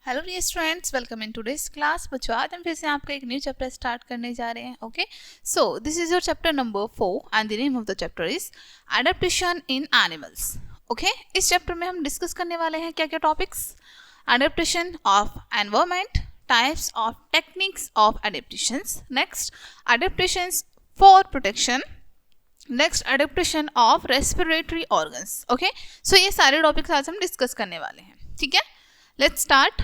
Hello dear students, welcome in today's class. बच्चों, आज हम फिर से आपका एक न्यू चैप्टर स्टार्ट करने जा रहे हैं। Okay, so this is your chapter number 4 and the name of the chapter is adaptation in animals. Okay, इस चैप्टर में हम डिस्कस करने वाले हैं क्या क्या topics. Adaptation of environment, types of techniques of adaptations, next adaptations for protection, next adaptation of respiratory organs. Okay, so ये सारे टॉपिक्स आज हम डिस्कस करने वाले हैं। ठीक है, let's start.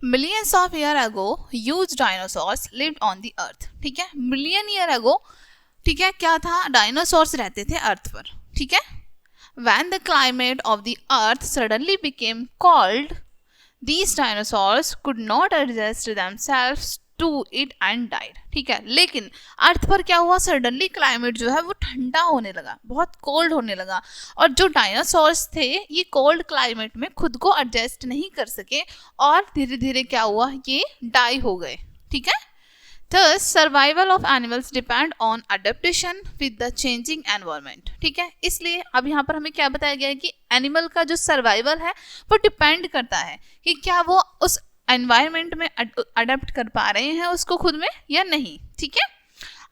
Millions of years ago, huge dinosaurs lived on the earth. ठीक है, मिलियन ईयर अगो, ठीक है, क्या था, डायनासोर्स रहते थे अर्थ पर। ठीक है, when the climate of the earth suddenly became cold, these dinosaurs could not adjust themselves to it and died. ठीक है, लेकिन अर्थ पर क्या हुआ, सडनली क्लाइमेट जो है वो ठंडा होने लगा, बहुत कोल्ड होने लगा, और जो डायनासोर्स थे ये कोल्ड क्लाइमेट में खुद को एडजस्ट नहीं कर सके और धीरे धीरे क्या हुआ, ये डाई हो गए। ठीक है, Thus, survival of animals depend on adaptation with the changing environment. ठीक है, इसलिए अब यहाँ पर हमें क्या बताया गया है कि एनिमल का जो सर्वाइवल है वो डिपेंड करता है कि क्या वो उस एनवायरनमेंट में अडेप्ट कर पा रहे हैं उसको खुद में या नहीं। ठीक है,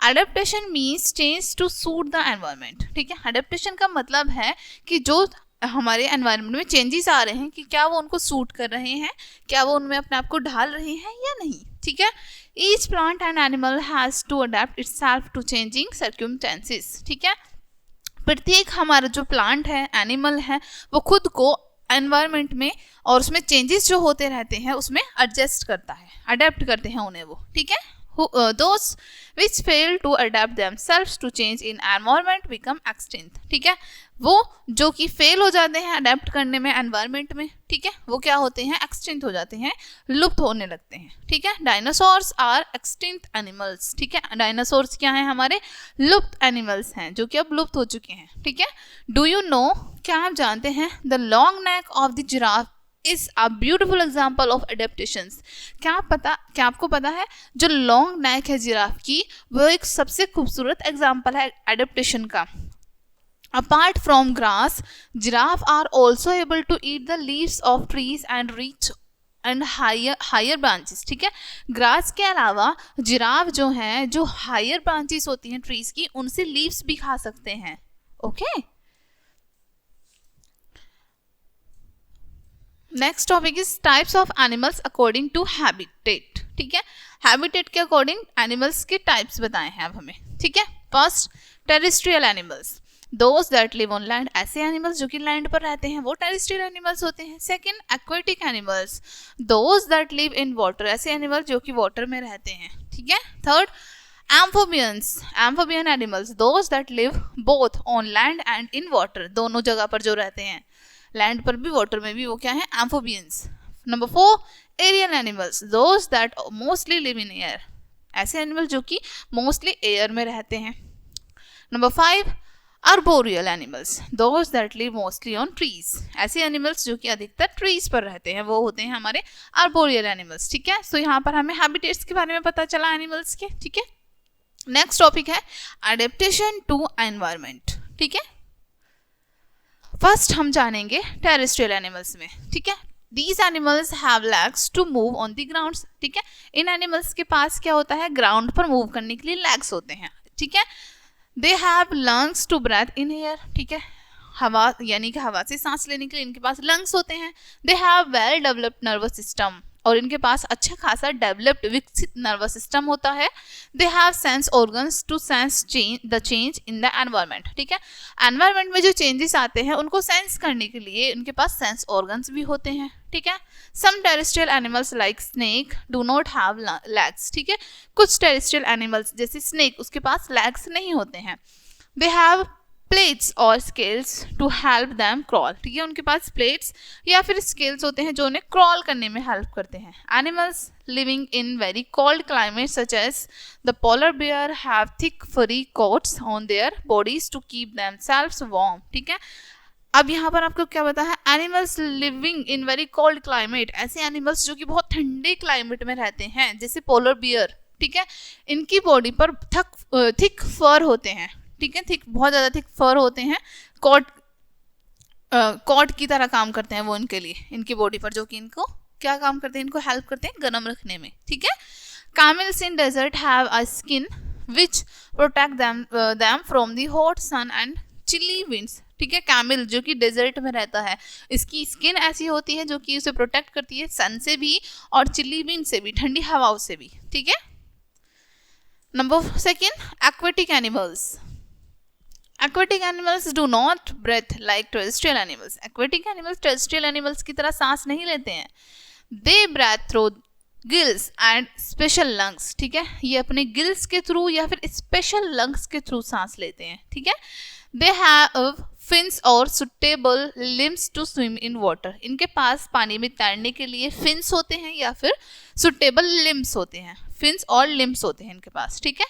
adaptation means change to suit the environment. ठीक है, अडेप्टेशन का मतलब है कि जो हमारे एनवायरनमेंट में चेंजेस आ रहे हैं कि क्या वो उनको सूट कर रहे हैं, क्या वो उनमें अपने आप को ढाल रहे हैं या नहीं। ठीक है, each plant and animal has to adapt itself to changing circumstances. ठीक है, प्रत्येक हमारा जो प्लांट है, एनिमल है, वो खुद को एनवायरनमेंट में और उसमें चेंजेस जो होते रहते हैं उसमें एडजस्ट करता है, अडेप्ट करते हैं उन्हें वो। ठीक है, those which fail to adapt themselves to change in environment become extinct. ठीक है, वो जो कि फेल हो जाते हैं अडेप्ट करने में एनवायरनमेंट में, ठीक है, वो क्या होते हैं, एक्सटिंक्ट हो जाते हैं, लुप्त होने लगते हैं। ठीक है, डायनासोर्स आर एक्सटिंक्ट एनिमल्स। ठीक है, डायनासोर्स क्या है, हमारे लुप्त एनिमल्स हैं जो कि अब लुप्त हो चुके हैं। ठीक है, डू यू नो, क्या आप जानते हैं, the long neck of the giraffe is a beautiful example of adaptations. क्या आपको पता है जो लॉन्ग नेक है जिराफ की, वो एक सबसे खूबसूरत एग्जाम्पल है एडेप्टेशन का। Apart from grass, giraffe are also able to eat the leaves of trees and reach and higher branches. ठीक है, ग्रास के अलावा जिराफ जो है, जो हायर ब्रांचेस होती हैं ट्रीज की, उनसे लीव्स भी खा सकते हैं। Okay, next topic is types of animals according to habitat. ठीक है, हैबिटेट के अकॉर्डिंग एनिमल्स के टाइप्स बताए हैं अब हमें। ठीक है, first terrestrial animals, those that live on land, ऐसे एनिमल्स जो कि लैंड पर रहते हैं वो टेरेस्ट्रियल एनिमल्स होते हैं। Second, aquatic animals, those that live in water, ऐसे एनिमल्स जो कि वाटर में रहते हैं। ठीक है, third, amphibians, amphibian animals, those that live both on land and in water, दोनों जगह पर जो रहते हैं, लैंड पर भी वाटर में भी, वो क्या है, amphibians. Number 4, aerial animals, those that mostly live in air, ऐसे एनिमल जो कि मोस्टली एयर में रहते हैं। Number 5, arboreal animals, those that live mostly on trees, ऐसे एनिमल्स जो कि अधिकतर ट्रीज पर रहते हैं वो होते हैं हमारे अर्बोरियल एनिमल्स। ठीक है, सो यहाँ पर हमें हैबिटेट्स के बारे में पता चला एनिमल्स के। ठीक है, नेक्स्ट टॉपिक है एडेप्टेशन टू एनवायरनमेंट। ठीक है, फर्स्ट हम जानेंगे टेरेस्ट्रियल एनिमल्स में। ठीक है, these animals have legs to move on the ground. ठीक है, इन एनिमल्स के पास क्या होता है, ग्राउंड पर मूव करने के लिए लेग्स होते हैं। ठीक है, they have lungs to breathe in air. ठीक है, हवा यानी कि हवा से सांस लेने के लिए इनके पास लंग्स होते हैं। They have well developed nervous system, और इनके पास अच्छा खासा डेवलप्ड विकसित नर्वस सिस्टम होता है। They have sense organs to sense the change in the environment. ठीक है, एनवायरनमेंट में जो चेंजेस आते हैं उनको सेंस करने के लिए इनके पास सेंस ऑर्गन्स भी होते हैं। ठीक है, some terrestrial animals like snake do not have legs. ठीक है, कुछ टेरेस्ट्रियल एनिमल्स जैसे स्नेक, उसके पास लेग्स नहीं होते हैं। दे हैव प्लेट्स और scales to help them crawl. ठीक है, उनके पास प्लेट्स या फिर स्केल्स होते हैं जो उन्हें क्रॉल करने में हेल्प करते हैं। Animals living in very cold climate such as the polar bear have thick furry coats on their bodies to keep themselves warm. ठीक है, अब यहाँ पर आपको क्या पता है, animals living in very cold climate, ऐसे एनिमल्स जो कि बहुत ठंडे क्लाइमेट में रहते हैं जैसे पोलर बियर। ठीक है, इनकी बॉडी पर थिक फर होते हैं। ठीक है, थिक, बहुत ज़्यादा थिक फर होते हैं, कोट कॉट की तरह काम करते हैं वो इनके लिए, इनकी बॉडी पर, जो कि इनको क्या काम करते हैं, इनको हेल्प करते हैं गर्म रखने में, ठीक है। Camels in desert have a skin which protect them from the hot sun and chilly winds, ठीक है। कैमल जो कि डेजर्ट में रहता है, इसकी स्किन ऐसी होती है जो कि उसे प्रोटेक्ट करती है सन से भी और चिल्ली विंड से भी, ठंडी हवाओं से भी, ठीक है। Number second, aquatic animals. Aquatic animals do not breathe like terrestrial animals. Aquatic animals terrestrial animals की तरह सांस नहीं लेते हैं. They breathe through gills and special lungs. ठीक है, ये अपने गिल्स के थ्रू या फिर स्पेशल लंग्स के थ्रू सांस लेते हैं. ठीक है. They have fins और suitable limbs to swim in water. इनके पास पानी में तैरने के लिए fins होते हैं या फिर suitable limbs होते हैं. fins और limbs होते हैं इनके पास. ठीक है.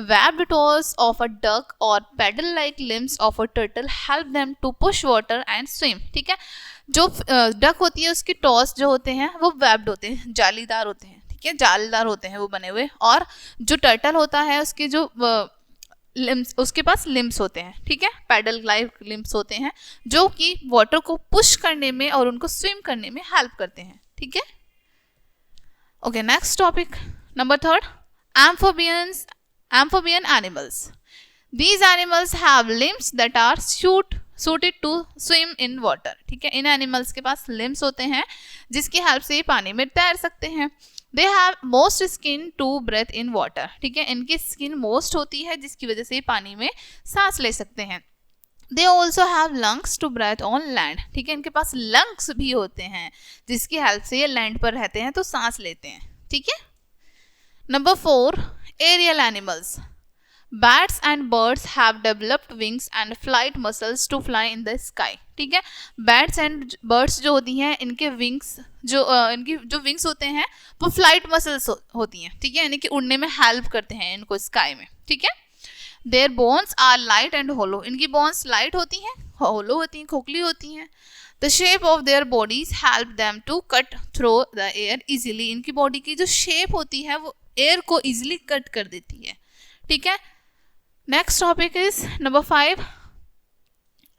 Webbed toes of a duck or paddle-like limbs of a turtle help them to push water and swim. ठीक है. जो डक होती है उसकी टॉस जो होते हैं वो वेब्ड होते हैं, जालीदार होते हैं. ठीक है, जालीदार होते हैं वो बने हुए. और जो टर्टल होता है उसके जो लिम्स, उसके पास लिम्स होते हैं. ठीक है, पैडल लाइक लिम्स होते हैं जो कि वाटर को पुश करने में और उनको स्विम करने में हेल्प करते हैं. ठीक है. Okay, next topic number 3, amphibian animals. These animals have limbs that are suited to swim in water. ठीक है, इन एनिमल्स के पास लिम्स होते हैं जिसकी हेल्प से ये पानी में तैर सकते हैं. They have most skin to breathe in water. ठीक है, इनकी स्किन मोस्ट होती है जिसकी वजह से ये पानी में सांस ले सकते हैं. They also have lungs to breathe on land. ठीक है, इनके पास लंग्स भी होते हैं जिसकी हेल्प से ये लैंड पर रहते हैं तो सांस लेते हैं. ठीक है. Number 4, aerial animals. Bats and birds have developed wings and flight muscles to fly in the sky. ठीक है, बैट्स एंड बर्ड्स जो होती हैं इनके विंग्स इनकी जो विंग्स होते हैं वो फ्लाइट मसल्स होती हैं. ठीक है, यानी कि उड़ने में हेल्प करते हैं इनको स्काई में. ठीक है. Their bones are light and hollow. इनकी बोन्स लाइट होती हैं, होलो होती हैं, खोखली होती हैं. The shape of their bodies help them to cut through the air easily. इनकी बॉडी की जो शेप होती है वो एयर को इजीली कट कर देती है. ठीक है. Next topic is number 5,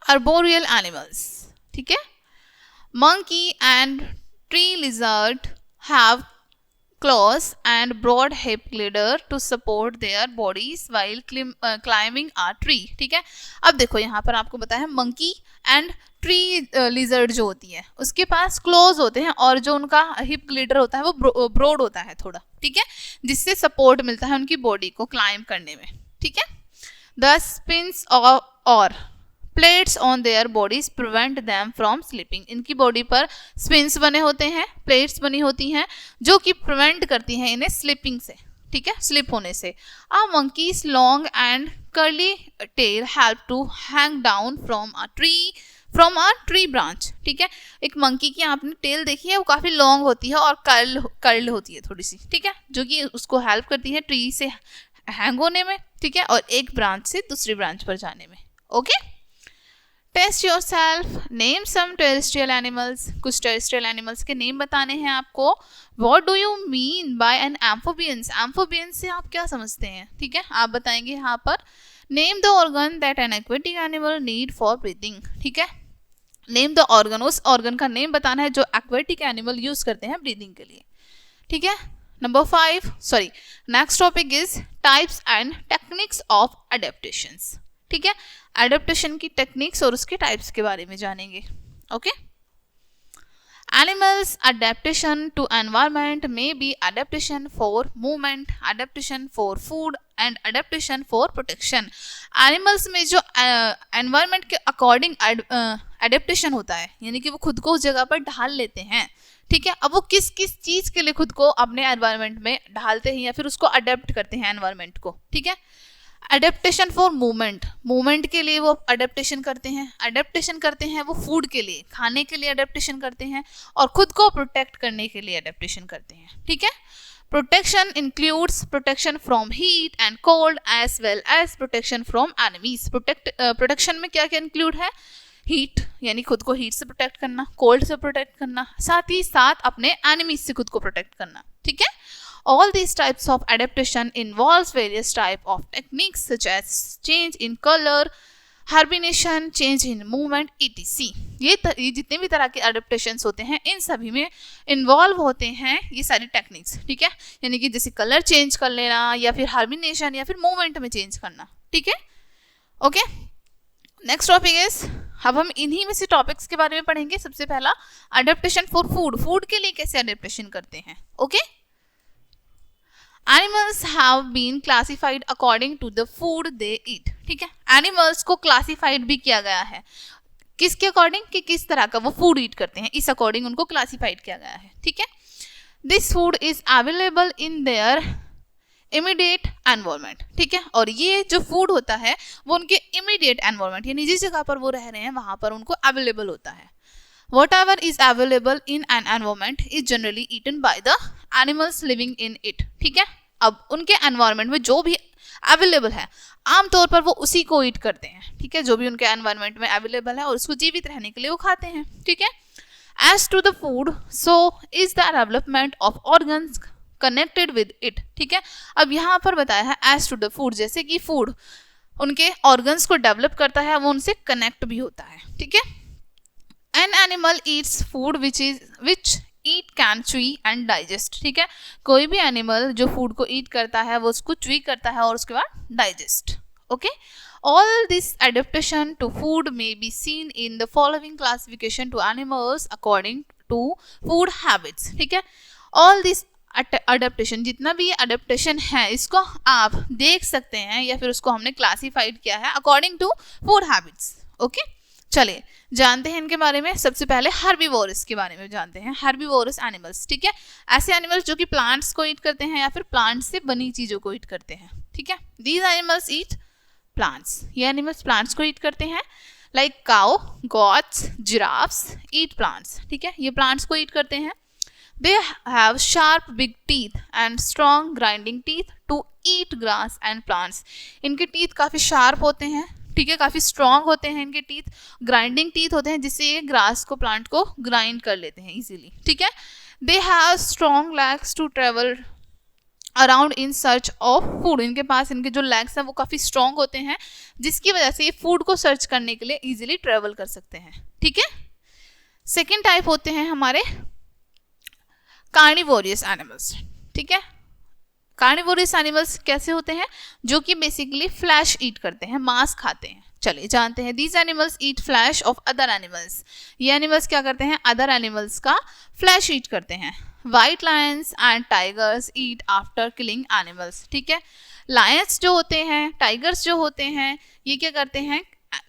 arboreal animals. ठीक है. Monkey and tree lizard have claws and broad hip glider to support their bodies while climbing a tree. ठीक है. अब देखो यहाँ पर आपको बताया monkey and ट्री लिजर्ड जो होती है उसके पास क्लोज होते हैं और जो उनका हिप ग्लिडर होता है वो ब्रॉड होता है थोड़ा. ठीक है, जिससे सपोर्ट मिलता है उनकी बॉडी को क्लाइंब करने में. ठीक है. The spins or plates on their bodies prevent them from slipping. इनकी बॉडी पर स्पिन्स बने होते हैं, प्लेट्स बनी होती हैं जो कि प्रिवेंट करती हैं इन्हें स्लिपिंग से. ठीक है, स्लिप होने से. A monkey's long and curly tail help to hang down from a tree branch. ठीक है, एक मंकी की आपने टेल देखी है, वो काफी लॉन्ग होती है और कर्ल होती है थोड़ी सी. ठीक है, जो कि उसको हेल्प करती है ट्री से हैंग होने में. ठीक है, और एक ब्रांच से दूसरी ब्रांच पर जाने में. Okay. Test yourself, name some terrestrial animals. कुछ टेरेस्ट्रियल एनिमल्स के नेम बताने हैं आपको. What do you mean by an amphibians. Amphibians से आप क्या समझते हैं. ठीक है, आप बताएंगे यहाँ पर. Name the organ that N aquatic animal need for breathing. ठीक है, नेम द ऑर्गन, उस ऑर्गन का नेम बताना है जो एक्वेटिक एनिमल यूज करते हैं ब्रीदिंग के लिए. ठीक है. Number 5, next topic is types and techniques of adaptations. ठीक है, अडेप्टेशन की टेक्निक्स और उसके टाइप्स के बारे में जानेंगे. Okay. Animals adaptation to environment में बी adaptation for movement, adaptation for food and adaptation for protection. Animals में जो एनवायरनमेंट के अकॉर्डिंग अडेप्टेशन होता है, यानी कि वो खुद को उस जगह पर ढाल लेते हैं. ठीक है, अब वो किस किस चीज के लिए खुद को अपने एनवायरनमेंट में ढालते हैं या फिर उसको अडेप्ट करते हैं एनवायरनमेंट को. ठीक है. अडेप्टेशन फॉर मूवमेंट के लिए वो अडेप्टेशन करते हैं. अडेप्टेशन करते हैं वो फूड के लिए, खाने के लिए अडेप्टेशन करते हैं. और खुद को प्रोटेक्ट करने के लिए अडेप्टेशन करते हैं. ठीक है. Protection includes protection from heat and cold as well as protection from enemies. Protection में क्या क्या इंक्लूड है. हीट यानी खुद को हीट से प्रोटेक्ट करना, कोल्ड से प्रोटेक्ट करना, साथ ही साथ अपने एनिमीज से खुद को प्रोटेक्ट करना. ठीक है. All these types of adaptation involves various type of techniques such as change in color, hibernation, change in movement, ETC। ये जितने भी तरह के अडेप्टेशंस होते हैं इन सभी में इन्वॉल्व होते हैं ये सारी टेक्निक्स, ठीक है। यानी कि जैसे कलर चेंज कर लेना या फिर हार्बिनेशन या फिर मूवमेंट में चेंज करना, ठीक है। ओके, नेक्स्ट टॉपिक इज, अब हम इन्हीं में से टॉपिक्स के बारे में पढ़ेंगे। सबसे पहला अडेप्टेशन फॉर फूड, फूड के लिए कैसे अडेप्टेशन करते हैं। Okay, animals have been classified according to the food they eat, ठीक है। एनिमल्स को क्लासिफाइड भी किया गया है किसके अकॉर्डिंग, कि किस तरह का वो फूड ईट करते हैं, इस अकॉर्डिंग उनको क्लासिफाइड किया गया है, ठीक है। This food is available in their immediate environment, ठीक है। और ये जो फूड होता है वो उनके इमीडिएट एनवायरमेंट यानी जिस जगह पर वो रह रहे हैं वहां पर उनको अवेलेबल होता है। Whatever is available in an environment is generally eaten by the animals living in it, ठीक है। अब उनके एनवायरनमेंट में जो भी अवेलेबल है आमतौर पर वो उसी को ईट करते हैं, ठीक है। जो भी उनके एनवायरनमेंट में अवेलेबल है और उसको जीवित रहने के लिए वो खाते हैं, ठीक है। As to the food, so is the development of organs connected with it, ठीक है। अब यहाँ पर बताया है as to the food, जैसे कि फूड उनके ऑर्गन्स को डेवलप करता है, वो उनसे कनेक्ट भी होता है, ठीक है। An animal eats food which eat can chew and digest, ठीक है। कोई भी एनिमल जो फूड को ईट करता है वो उसको च्वी करता है और उसके बाद digest, okay. All this adaptation to food may be seen in the following classification to animals according to food habits, ठीक है। All this अडेप्टेशन, जितना भी ये अडेप्टेशन है इसको आप देख सकते हैं या फिर उसको हमने क्लासिफाइड किया है according to food habits, okay. चलिए जानते हैं इनके बारे में। सबसे पहले हर्बीवोरस के बारे में जानते हैं, हर्बीवोरस एनिमल्स, ठीक है। ऐसे एनिमल्स जो कि प्लांट्स को ईट करते हैं या फिर प्लांट्स से बनी चीजों को ईट करते हैं, ठीक है। दीज एनिमल्स ईट प्लांट्स, ये एनिमल्स प्लांट्स को ईट करते हैं। लाइक काउ, गॉट्स, जिराफ्स ईट प्लांट्स, ठीक है। ये प्लांट्स को ईट करते हैं। They have sharp big teeth and strong grinding teeth to eat grass and plants. इनके टीथ काफी शार्प होते हैं, ठीक है, काफी स्ट्रॉन्ग होते हैं इनके टीथ, ग्राइंडिंग टीथ होते हैं जिससे ये ग्रास को, प्लांट को ग्राइंड कर लेते हैं इजीली, ठीक है। They have strong legs to travel around in search of food, इनके पास इनके जो लेग्स हैं वो काफी स्ट्रॉन्ग होते हैं जिसकी वजह से ये फूड को सर्च करने के लिए इजीली ट्रेवल कर सकते हैं, ठीक है। सेकेंड टाइप होते हैं हमारे कार्निवोरियस एनिमल्स, ठीक है। कार्निवोरियस एनिमल्स कैसे होते हैं, जो कि बेसिकली फ्लैश ईट करते हैं, मांस खाते हैं। चलिए जानते हैं। These animals eat flesh of other animals, ये एनिमल्स क्या करते हैं, अदर एनिमल्स का फ्लैश ईट करते हैं। White Lions and tigers eat after killing animals, ठीक है। लायंस जो होते हैं, टाइगर्स जो होते हैं, ये क्या करते हैं,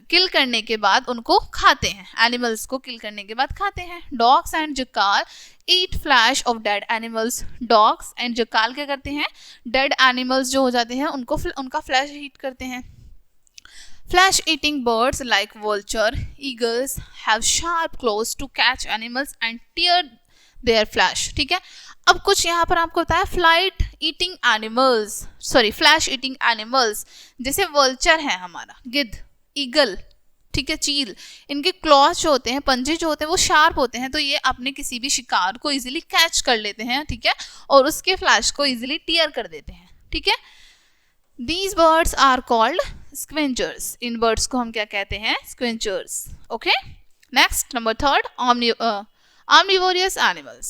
किल करने के बाद उनको खाते हैं, एनिमल्स को किल करने के बाद खाते हैं। Dogs and jackal eat flesh of dead animals, dogs and jackal क्या करते हैं, डेड एनिमल्स जो हो जाते हैं उनको उनका फ्लैश ईट करते हैं। Flesh eating birds like vulture, eagles have sharp claws to catch animals and tear their flesh, ठीक है। अब कुछ यहाँ पर आपको बताया flight eating animals, sorry flesh eating animals, जैसे वल्चर है हमारा, गिद्ध, ईगल, ठीक है, चील, इनके क्लॉज जो होते हैं, पंजे जो होते हैं वो शार्प होते हैं, तो ये अपने किसी भी शिकार को इजीली कैच कर लेते हैं, ठीक है, और उसके फ्लैश को इजीली टीयर कर देते हैं, ठीक है। These birds are called scavengers, इन बर्ड्स को हम क्या कहते हैं, scavengers, okay. Next number third, omnivorous animals.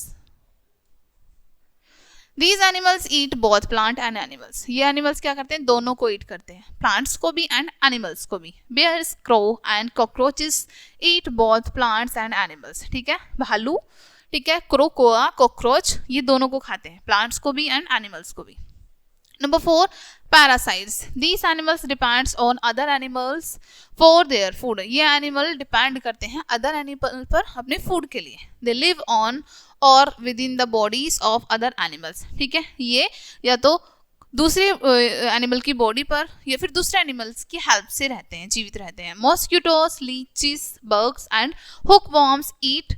These animals eat both plant and animals. ये animals क्या करते हैं, दोनों को eat करते हैं, plants को भी and animals को भी। Bears, crow and cockroaches eat both plants and animals, ठीक है। भालू, ठीक है, crow, कोआ, cockroach, ये दोनों को खाते हैं, plants को भी and animals को भी। Number 4, parasites. These animals depends on other animals for their food. ये animal depend करते हैं other animal पर अपने food के लिए। They live on or within the bodies of other animals, ठीक है। ये या तो दूसरे एनिमल की बॉडी पर या फिर दूसरे एनिमल्स की हेल्प से रहते हैं, जीवित रहते हैं। Mosquitoes, leeches, bugs and hookworms eat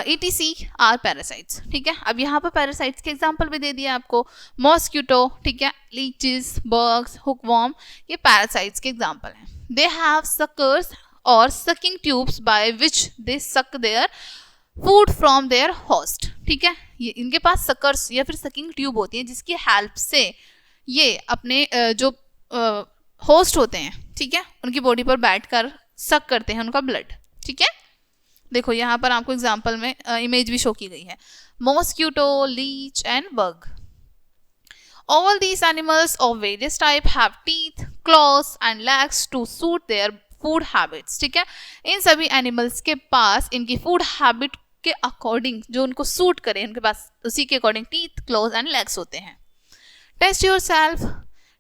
ETC are parasites, ठीक है। अब यहाँ पर पैरासाइट्स के एग्जाम्पल भी दे दिया आपको, मॉस्किटो, ठीक है, लीचेस, बग्स, हुकवॉर्म, ये पैरासाइट्स के एग्जाम्पल हैं। दे हैव सकर्स और सकिंग ट्यूब्स बाय विच दे सक their food from there host, ठीक है। ये इनके पास सकर्स या फिर सकिंग ट्यूब होती है जिसकी हेल्प से ये अपने जो होस्ट होते हैं, ठीक है, उनकी बॉडी पर बैठकर सक करते हैं उनका ब्लड। ठीक है, देखो यहाँ पर आपको एग्जाम्पल में इमेज भी शो की गई है, mosquito, leech and bug. All these animals of various type have teeth, claws and legs to suit their food habits। ठीक है, इन सभी एनिमल्स के पास इनकी फूड हैबिट के अकॉर्डिंग जो उनको सूट करे, उनके पास उसी के according teeth, claws and legs होते हैं। Test yourself,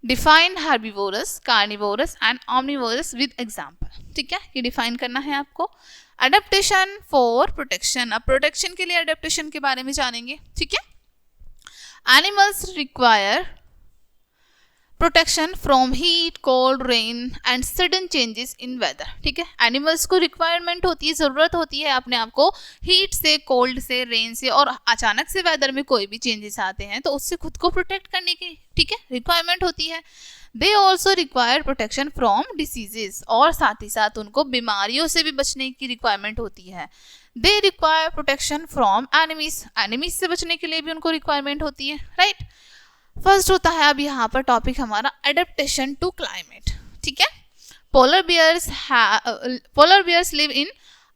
define herbivorous, carnivorous and omnivorous with example. ठीक है, ये डिफाइन करना है आपको। अडेप्टेशन फॉर प्रोटेक्शन, अब प्रोटेक्शन के लिए अडेप्टेशन के बारे में जानेंगे। ठीक है, Animals require protection from heat, cold, rain and sudden changes in weather। ठीक है, एनिमल्स को रिक्वायरमेंट होती है, ज़रूरत होती है अपने आप को हीट से, कोल्ड से, रेन से और अचानक से वेदर में कोई भी चेंजेस आते हैं तो उससे खुद को प्रोटेक्ट करने की, ठीक है, रिक्वायरमेंट होती है। They also require protection from diseases, और साथ ही साथ उनको बीमारियों से भी बचने की रिक्वायरमेंट होती है। They require protection from enemies, enemies से बचने के लिए भी उनको रिक्वायरमेंट होती है, राइट। फर्स्ट होता है अब यहाँ पर टॉपिक हमारा एडेप्टेशन टू क्लाइमेट। ठीक है, polar bears live in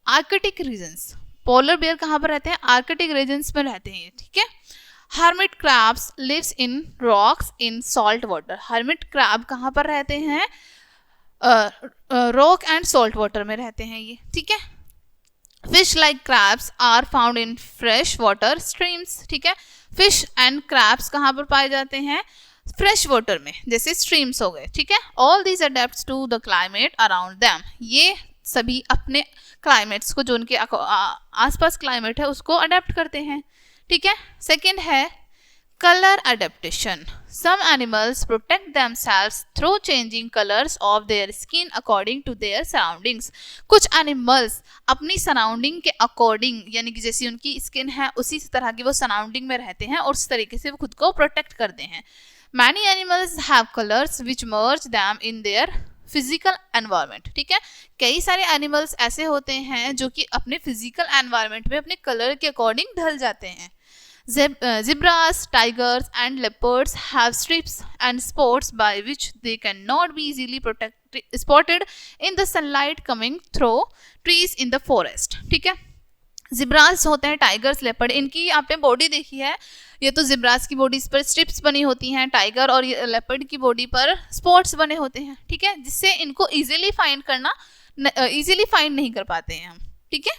Arctic regions. Polar bear कहाँ पर रहते हैं? आर्कटिक रीजन्स में रहते हैं। ठीक है, hermit crabs lives in rocks in salt water. Hermit crab कहाँ पर रहते हैं? रॉक एंड सॉल्ट वाटर में रहते हैं ये। ठीक है, fish like crabs are found in fresh water streams. ठीक है, फिश एंड क्रैब्स कहाँ पर पाए जाते हैं? फ्रेश वाटर में, जैसे स्ट्रीम्स हो गए। ठीक है, all these adapt to the climate around them. ये सभी अपने क्लाइमेट्स को, जो उनके आसपास क्लाइमेट है उसको अडेप्ट करते हैं। ठीक है, सेकेंड है colour adaptation. Some animals protect themselves through changing colors of their skin according to their surroundings। कुछ एनिमल्स अपनी सराउंडिंग के अकॉर्डिंग, यानी कि जैसी उनकी स्किन है उसी तरह की वो सराउंडिंग में रहते हैं और उस तरीके से वो खुद को प्रोटेक्ट करते हैं। Many animals have colors which merge them in their physical environment. ठीक है, कई सारे एनिमल्स ऐसे होते हैं जो कि अपने फिजिकल एनवायरनमेंट में अपने कलर के अकॉर्डिंग ढल जाते हैं। Zebras, tigers and leopards have strips and spots by which they cannot be easily spotted in the sunlight coming through trees in the forest। ठीक है, जिब्रास होते हैं, टाइगर्स, लेपर्ड, इनकी आपने बॉडी देखी है, ये तो जिब्रास की बॉडी पर स्ट्रिप्स बनी होती हैं, टाइगर और लेपर्ड की बॉडी पर स्पॉट्स बने होते हैं। ठीक है, जिससे इनको इजीली फाइंड नहीं कर पाते हैं हम। ठीक है,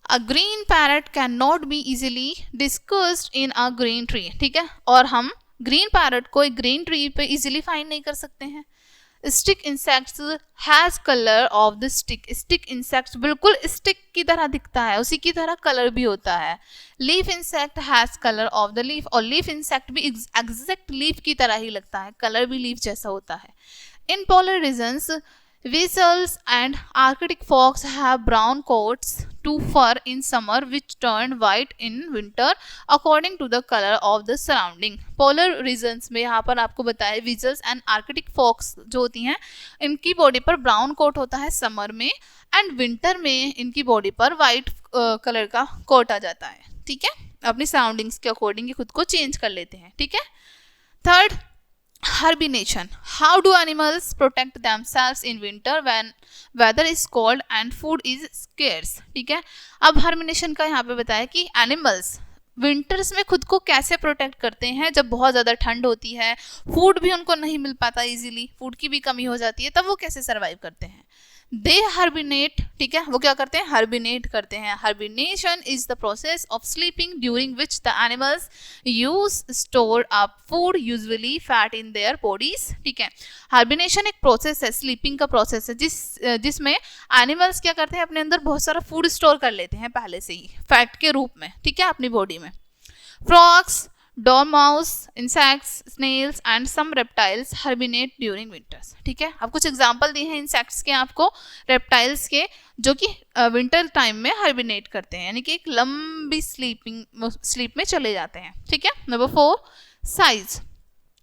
A green parrot cannot be easily discussed in a green tree। ठीक है, और हम ग्रीन पैरट को एक ग्रीन ट्री पे इजीली फाइंड नहीं कर सकते हैं। Stick insects has colour of the stick. Stick insects बिल्कुल स्टिक की तरह दिखता है, उसी की तरह कलर भी होता है। Leaf insect has colour of the leaf, और लीफ इंसेक्ट भी एग्जैक्ट लीफ की तरह ही लगता है, कलर भी लीफ जैसा होता है। In polar regions weasels and Arctic fox have brown coats to fur in summer which turn white in winter according to the color of the surrounding। polar regions में यहाँ पर आपको बताया weasels and Arctic fox जो होती हैं इनकी body पर ब्राउन कोट होता है समर में, एंड विंटर में इनकी बॉडी पर वाइट कलर का कोट आ जाता है। ठीक है, अपनी सराउंडिंग्स के अकॉर्डिंग ये खुद को चेंज कर लेते हैं। ठीक है, third hibernation। How do animals protect themselves in winter when weather is cold and food is scarce। ठीक है, अब hibernation का यहाँ पे बताया कि एनिमल्स विंटर्स में खुद को कैसे प्रोटेक्ट करते हैं। जब बहुत ज़्यादा ठंड होती है, फूड भी उनको नहीं मिल पाता इजीली, फूड की भी कमी हो जाती है, तब वो कैसे सर्वाइव करते हैं? दे हर्बिनेट। ठीक है, वो क्या करते हैं? हर्बिनेट करते हैं। Hibernation is the process of sleeping during which the animals use store up food usually fat in their bodies. ठीक है, हर्बिनेशन एक प्रोसेस है, स्लीपिंग का प्रोसेस है, जिसमें एनिमल्स क्या करते हैं? अपने अंदर बहुत सारा फूड स्टोर कर लेते हैं पहले से ही फैट के रूप में। ठीक है, अपनी बॉडी में। Frogs, dormouse, insects, snails and some reptiles hibernate during winters. ठीक है, अब कुछ एग्जांपल दिए हैं इंसेक्ट्स के आपको, रेप्टाइल्स के, जो कि विंटर टाइम में हर्बिनेट करते हैं, यानी कि एक लंबी स्लीप में चले जाते हैं। ठीक है, number 4 size.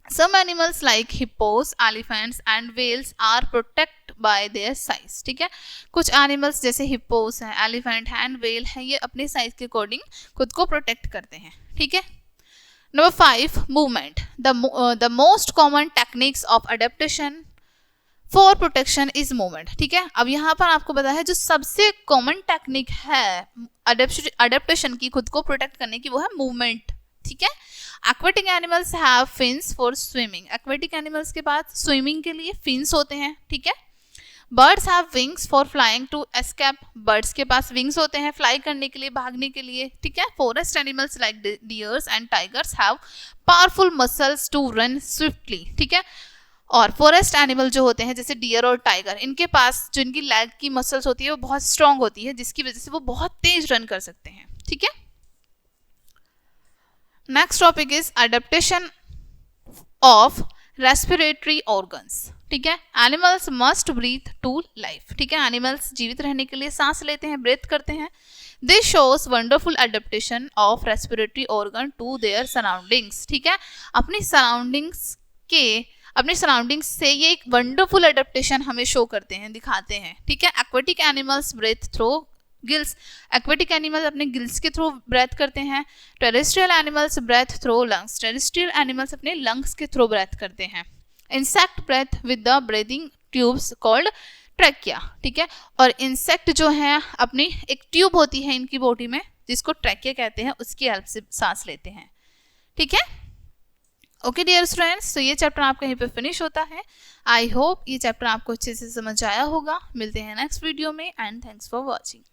Some animals like hippos, elephants and whales are protected by their size। ठीक है, कुछ एनिमल्स जैसे हिप्पोस हैं, एलिफेंट हैं एंड व्हेल हैं, ये अपने साइज के अकॉर्डिंग खुद को प्रोटेक्ट करते हैं। ठीक है, number 5 movement. The most common techniques of adaptation for protection is movement, ठीक है। अब यहाँ पर आपको पता है जो सबसे कॉमन टेक्निक है अडेप्टेशन की, खुद को प्रोटेक्ट करने की, वो है मूवमेंट, ठीक है। Aquatic animals have fins for swimming, aquatic animals के पास स्विमिंग के लिए फिन्स होते हैं, ठीक है। Birds have wings for flying to escape, birds के पास विंग्स होते हैं फ्लाई करने के लिए, भागने के लिए, ठीक है। Forest animals like deers and tigers have powerful muscles to run swiftly, ठीक है। और फॉरेस्ट एनिमल जो होते हैं जैसे डियर और टाइगर, इनके पास जो इनकी लेग की मसल्स होती है वो बहुत स्ट्रांग होती है, जिसकी वजह से वो बहुत तेज रन कर सकते हैं, ठीक है। Next topic is adaptation of respiratory organs, ठीक है। Animals must breathe to life, ठीक है। एनिमल्स जीवित रहने के लिए सांस लेते हैं, ब्रीथ करते हैं। This shows wonderful adaptation of respiratory organ to their surroundings, ठीक है। अपनी सराउंडिंग्स से ये एक वंडरफुल अडेप्टेशन हमें शो करते हैं, दिखाते हैं, ठीक है। Aquatic animals breathe through gills, aquatic animal अपने गिल्स के थ्रू ब्रेथ करते हैं। Terrestrial animals breathe through lungs, terrestrial animals अपने लंग्स के थ्रू ब्रेथ करते हैं। Insect breathe with the breathing tubes called trachea, ठीक है। और इंसेक्ट जो है अपनी एक ट्यूब होती है इनकी बॉडी में जिसको ट्रैकिया कहते हैं, उसकी हेल्प से सांस लेते हैं, ठीक है। ओके डियर स्टूडेंट्स, तो ये चैप्टर आपका यहीं पे फिनिश होता है। आई होप ये चैप्टर आपको अच्छे से समझ आया होगा। मिलते हैं नेक्स्ट वीडियो में एंड थैंक्स फॉर वॉचिंग।